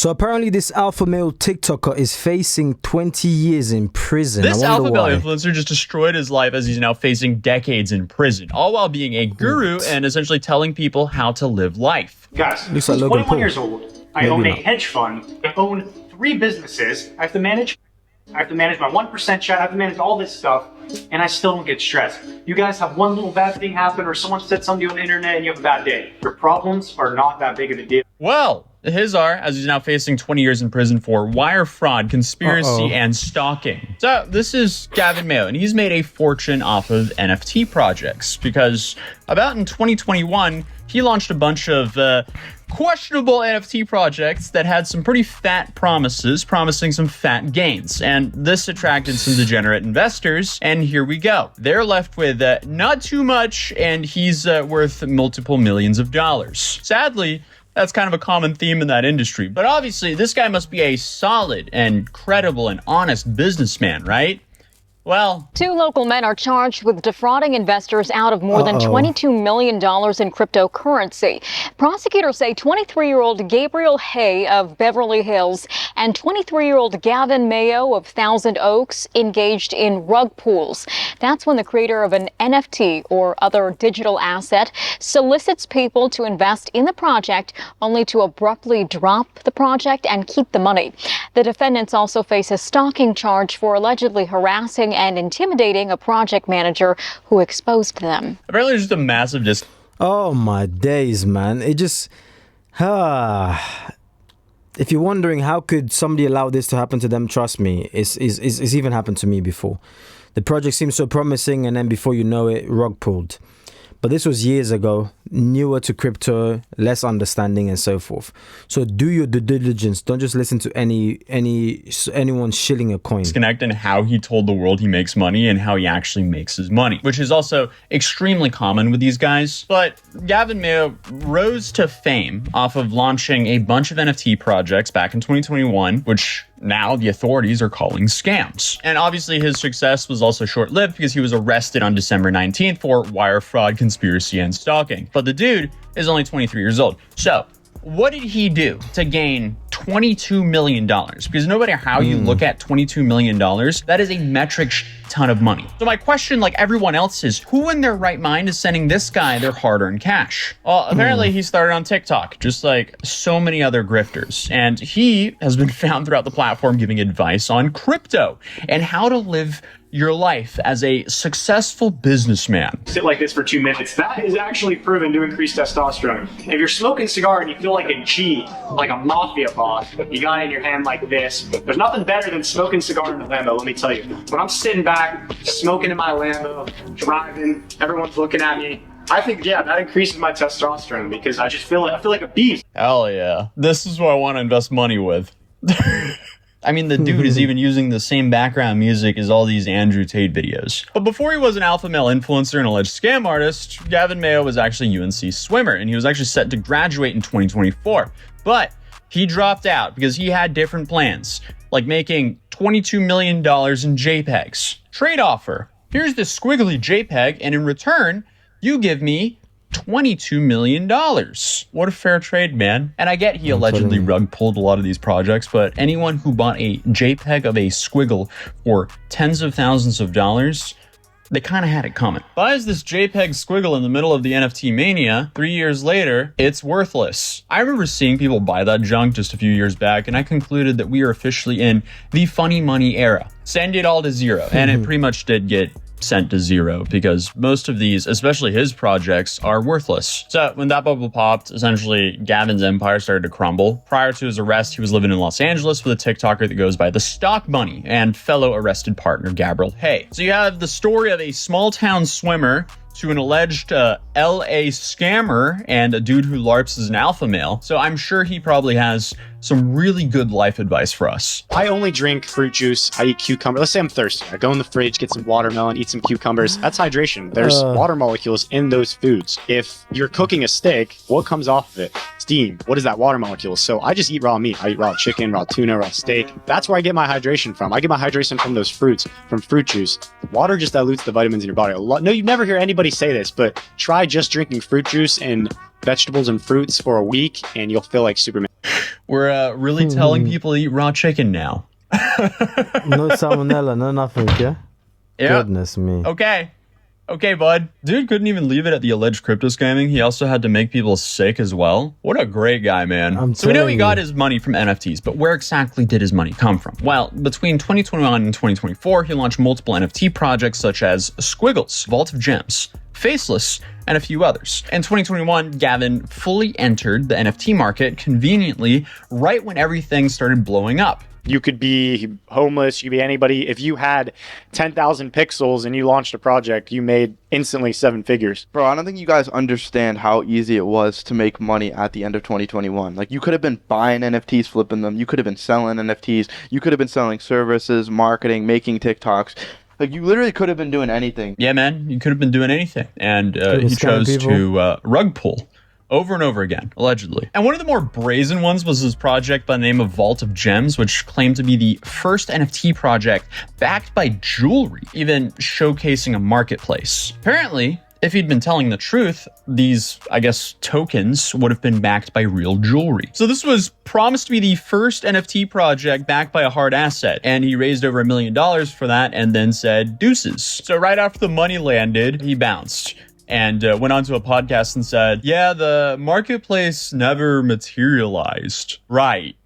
So apparently this alpha male TikToker is facing 20 years in prison. This alpha male influencer just destroyed his life as he's now facing decades in prison, all while being a guru and essentially telling people how to live life. Guys, I'm 21 years old. I own a hedge fund. I own 3 businesses. I have to manage my 1% chat. I have to manage all this stuff, and I still don't get stressed. You guys have one little bad thing happen, or someone said something on the internet, and you have a bad day. Your problems are not that big of a deal. Well, his are, as he's now facing 20 years in prison for wire fraud, conspiracy, and stalking. So this is Gavin Mayo, and he's made a fortune off of NFT projects because about in 2021, he launched a bunch of questionable NFT projects that had some pretty fat promises, promising some fat gains. And this attracted some degenerate investors, and here we go. They're left with not too much, and he's worth multiple millions of dollars. Sadly, that's kind of a common theme in that industry. But obviously, this guy must be a solid and credible and honest businessman, right? Well, 2 local men are charged with defrauding investors out of more than $22 million in cryptocurrency. Prosecutors say 23-year-old Gabriel Hay of Beverly Hills and 23-year-old Gavin Mayo of Thousand Oaks engaged in rug pulls. That's when the creator of an NFT or other digital asset solicits people to invest in the project only to abruptly drop the project and keep the money. The defendants also face a stalking charge for allegedly harassing and intimidating a project manager who exposed them. Apparently there's just a massive Oh my days, man. It just... If you're wondering how could somebody allow this to happen to them, trust me, it's even happened to me before. The project seems so promising and then before you know it, rug pulled. But this was years ago, newer to crypto, less understanding and so forth. So do your due diligence. Don't just listen to anyone shilling a coin. Disconnect in how he told the world he makes money and how he actually makes his money, which is also extremely common with these guys. But Gavin Mayo rose to fame off of launching a bunch of NFT projects back in 2021, which now the authorities are calling scams. And obviously his success was also short-lived because he was arrested on December 19th for wire fraud, conspiracy, and stalking. But the dude is only 23 years old. So what did he do to gain $22 million? Because no matter how you look at $22 million, that is a metric ton of money. So my question, like everyone else, is who in their right mind is sending this guy their hard-earned cash? Well, apparently he started on TikTok, just like so many other grifters. And he has been found throughout the platform giving advice on crypto and how to live your life as a successful businessman. Sit like this for 2 minutes. That is actually proven to increase testosterone. If you're smoking a cigar and you feel like a G, like a mafia boss, you got it in your hand like this, there's nothing better than smoking a cigar in a Lambo, let me tell you. When I'm sitting back, smoking in my Lambo, driving, everyone's looking at me, I think, yeah, that increases my testosterone because I feel like a beast. Hell yeah. This is what I want to invest money with. I mean, the dude is even using the same background music as all these Andrew Tate videos. But before he was an alpha male influencer and alleged scam artist, Gavin Mayo was actually a UNC swimmer, and he was actually set to graduate in 2024. But he dropped out because he had different plans, like making $22 million in JPEGs. Trade offer. Here's this squiggly JPEG, and in return, you give me $22 million. What a fair trade, man. And I get he allegedly rug pulled a lot of these projects, but anyone who bought a JPEG of a squiggle for tens of thousands of dollars, they kind of had it coming. Buys this JPEG squiggle in the middle of the NFT mania. 3 years later, it's worthless. I remember seeing people buy that junk just a few years back, and I concluded that we are officially in the funny money era. Send it all to zero. And it pretty much did get sent to zero because most of these, especially his projects, are worthless. So when that bubble popped, essentially Gavin's empire started to crumble. Prior to his arrest, he was living in Los Angeles with a TikToker that goes by the Stock Bunny and fellow arrested partner Gabriel Hay. So you have the story of a small town swimmer to an alleged LA scammer and a dude who LARPs as an alpha male. So I'm sure he probably has some really good life advice for us. I only drink fruit juice. I eat cucumber. Let's say I'm thirsty. I go in the fridge, get some watermelon, eat some cucumbers. That's hydration. There's water molecules in those foods. If you're cooking a steak, what comes off of it? Steam. What is that water molecule? So I just eat raw meat. I eat raw chicken, raw tuna, raw steak. That's where I get my hydration from. I get my hydration from those fruits, from fruit juice. Water just dilutes the vitamins in your body. No, you never hear anybody say this, but try just drinking fruit juice and vegetables and fruits for a week and you'll feel like Superman. We're really telling people to eat raw chicken now. No salmonella, no nothing, yeah? Yeah. Goodness me. Okay, bud. Dude couldn't even leave it at the alleged crypto scamming. He also had to make people sick as well. What a great guy, man. So we know he got his money from NFTs, but where exactly did his money come from? Well, between 2021 and 2024, he launched multiple NFT projects such as Squiggles, Vault of Gems, Faceless, and a few others. In 2021, Gavin fully entered the NFT market conveniently right when everything started blowing up. You could be homeless, you could be anybody. If you had 10,000 pixels and you launched a project, you made instantly 7 figures. Bro, I don't think you guys understand how easy it was to make money at the end of 2021. Like, you could have been buying NFTs, flipping them. You could have been selling NFTs. You could have been selling services, marketing, making TikToks. Like, you literally could have been doing anything. Yeah, man, you could have been doing anything. And he chose to rug pull over and over again, allegedly. And one of the more brazen ones was his project by the name of Vault of Gems, which claimed to be the first NFT project backed by jewelry, even showcasing a marketplace. Apparently, if he'd been telling the truth, these, I guess, tokens would have been backed by real jewelry. So this was promised to be the first NFT project backed by a hard asset, and he raised over $1 million for that and then said deuces. So right after the money landed, he bounced and went onto a podcast and said, yeah, the marketplace never materialized. Right.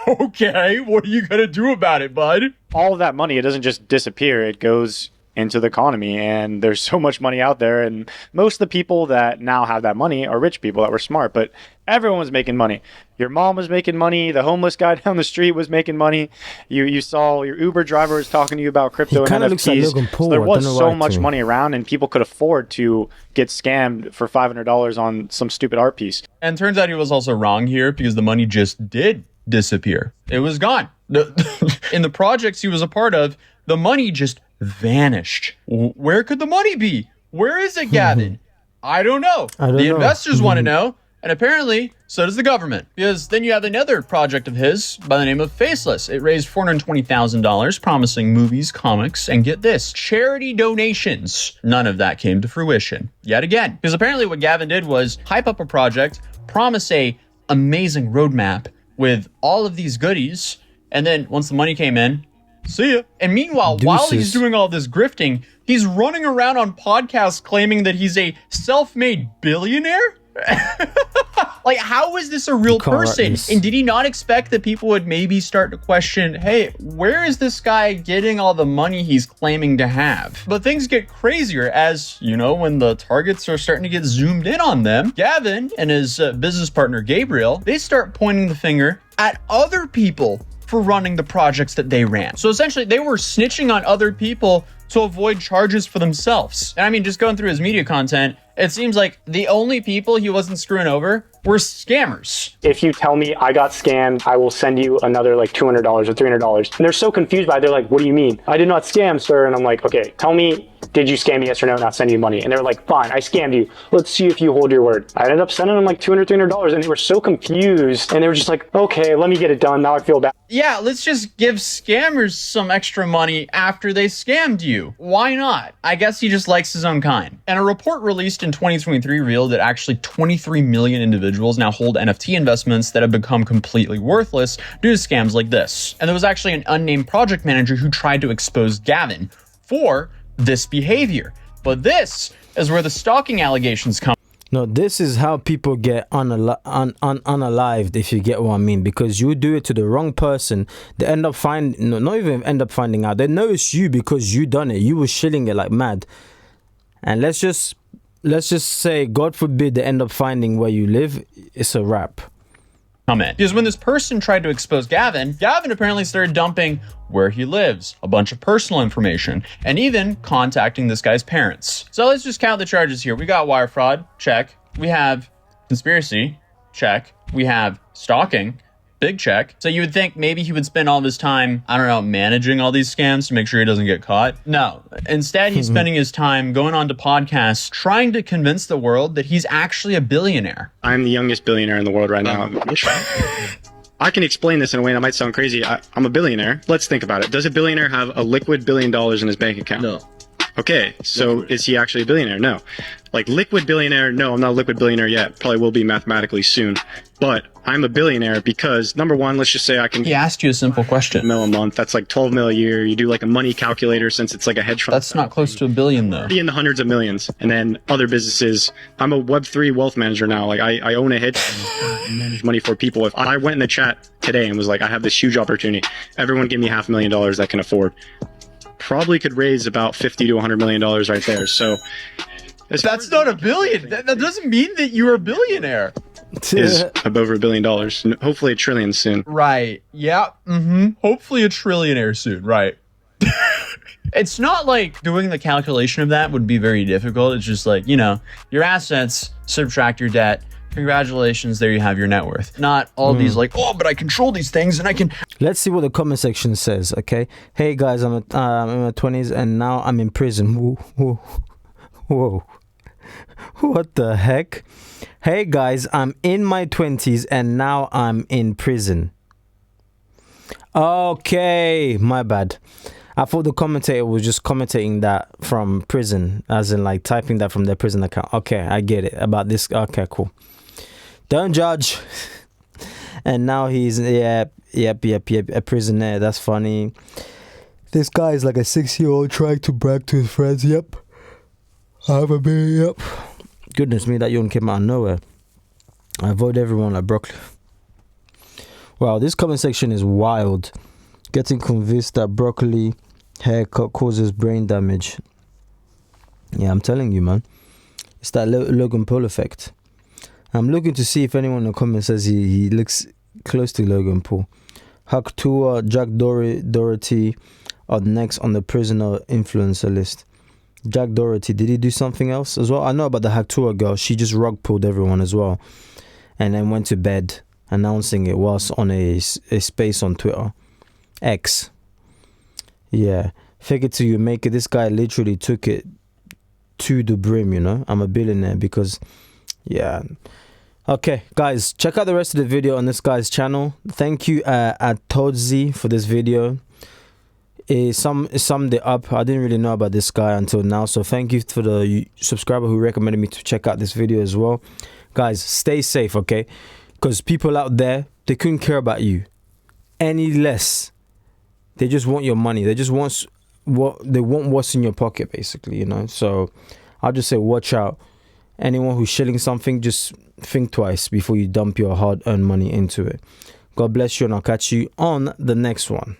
Okay, what are you going to do about it, bud? All of that money, it doesn't just disappear. It goes into the economy, and there's so much money out there, and most of the people that now have that money are rich people that were smart, but everyone was making money. Your mom was making money, the homeless guy down the street was making money, you saw your Uber driver was talking to you about crypto and NFTs. Looks like Logan Paul. So there was so much money around, and people could afford to get scammed for $500 on some stupid art piece. And turns out he was also wrong here, because the money just did disappear. It was gone. In the projects he was a part of, the money just vanished. Where could the money be? Where is it, Gavin? I don't know. The investors want to know, and apparently so does the government. Because then you have another project of his by the name of Faceless. It raised $420,000, promising movies, comics, and get this, charity donations. None of that came to fruition yet again. Because apparently what Gavin did was hype up a project, promise a amazing roadmap with all of these goodies, and then once the money came in, see ya. And meanwhile, while he's doing all this grifting, he's running around on podcasts claiming that he's a self-made billionaire? Like, how is this a real person? And did he not expect that people would maybe start to question, hey, where is this guy getting all the money he's claiming to have? But things get crazier as, you know, when the targets are starting to get zoomed in on them. Gavin and his business partner, Gabriel, they start pointing the finger at other people for running the projects that they ran. So essentially, they were snitching on other people to avoid charges for themselves. And I mean, just going through his media content, it seems like the only people he wasn't screwing over were scammers. If you tell me I got scammed, I will send you another like $200 or $300. And they're so confused by it. They're like, what do you mean? I did not scam, sir. And I'm like, okay, tell me, did you scam me, yes or no, not send you money? And they're like, fine, I scammed you. Let's see if you hold your word. I ended up sending them like $200, $300, and they were so confused. And they were just like, okay, let me get it done. Now I feel bad. Yeah, let's just give scammers some extra money after they scammed you. Why not? I guess he just likes his own kind. And a report released in 2023 revealed that actually 23 million individuals now hold NFT investments that have become completely worthless due to scams like this. And there was actually an unnamed project manager who tried to expose Gavin for this behavior. But this is where the stalking allegations come. No, this is how people get unalived, if you get what I mean. Because you do it to the wrong person, they end up not even end up finding out. They know it's you because you done it. You were shilling it like mad. And let's just say, God forbid, they end up finding where you live. It's a wrap. Because when this person tried to expose Gavin apparently started dumping where he lives, a bunch of personal information, and even contacting this guy's parents. So let's just count the charges here. We got wire fraud, check. We have conspiracy, check. We have stalking, big check. So you would think maybe he would spend all of his time, I don't know, managing all these scams to make sure he doesn't get caught. No. Instead, he's spending his time going on to podcasts trying to convince the world that he's actually a billionaire. I'm the youngest billionaire in the world right now. I can explain this in a way that might sound crazy. I'm a billionaire. Let's think about it. Does a billionaire have a liquid $1 billion in his bank account? No. Okay, so is he actually a billionaire? No. Like liquid billionaire, no, I'm not a liquid billionaire yet. Probably will be mathematically soon. But I'm a billionaire because number one, let's just say I can He asked you a simple question. mil a month. That's like 12 mil a year. You do like a money calculator since it's like a hedge fund. That's not close to $1 billion, though. Be in the hundreds of millions. And then other businesses. I'm a Web3 wealth manager now. Like I own a hedge fund and manage money for people. If I went in the chat today and was like, I have this huge opportunity, everyone give me $500,000 that can afford. Probably could raise about $50 to $100 million right there. So That's not $1 billion. That doesn't mean that you're a billionaire. is above $1 billion. Hopefully $1 trillion soon. Right. Yeah. Hopefully a trillionaire soon. Right. It's not like doing the calculation of that would be very difficult. It's just like, your assets, subtract your debt. Congratulations, there you have your net worth. Not all these like, oh, but I control these things and I can. Let's see what the comment section says, okay? Hey guys, I'm in my 20s and now I'm in prison. Whoa. What the heck? Hey guys, I'm in my 20s and now I'm in prison. Okay, my bad. I thought the commentator was just commentating that from prison, as in like typing that from their prison account. Okay, I get it about this. Okay, cool. Don't judge. And now he's, yep, a prisoner. That's funny. This guy is like a 6-year-old trying to brag to his friends. Yep. I have a beer, yep. Goodness me, that yawn came out of nowhere. I avoid everyone like broccoli. Wow, this comment section is wild. Getting convinced that broccoli haircut causes brain damage. Yeah, I'm telling you, man. It's that Logan Paul effect. I'm looking to see if anyone in the comments says he looks close to Logan Paul. Hak Tua, Jack Doherty are next on the prisoner influencer list. Jack Doherty, did he do something else as well? I know about the Hak Tua girl. She just rug pulled everyone as well. And then went to bed announcing it whilst on a space on Twitter. X. Yeah. Fake it till you make it. This guy literally took it to the brim, I'm a billionaire because, yeah. Okay, guys, check out the rest of the video on this guy's channel. Thank you at Todzi for this video. It summed it up. I didn't really know about this guy until now, so thank you for the subscriber who recommended me to check out this video as well. Guys, stay safe, okay? Because people out there, they couldn't care about you any less. They just want your money. They just want what's in your pocket, basically, So I'll just say watch out. Anyone who's shilling something, just think twice before you dump your hard-earned money into it. God bless you, and I'll catch you on the next one.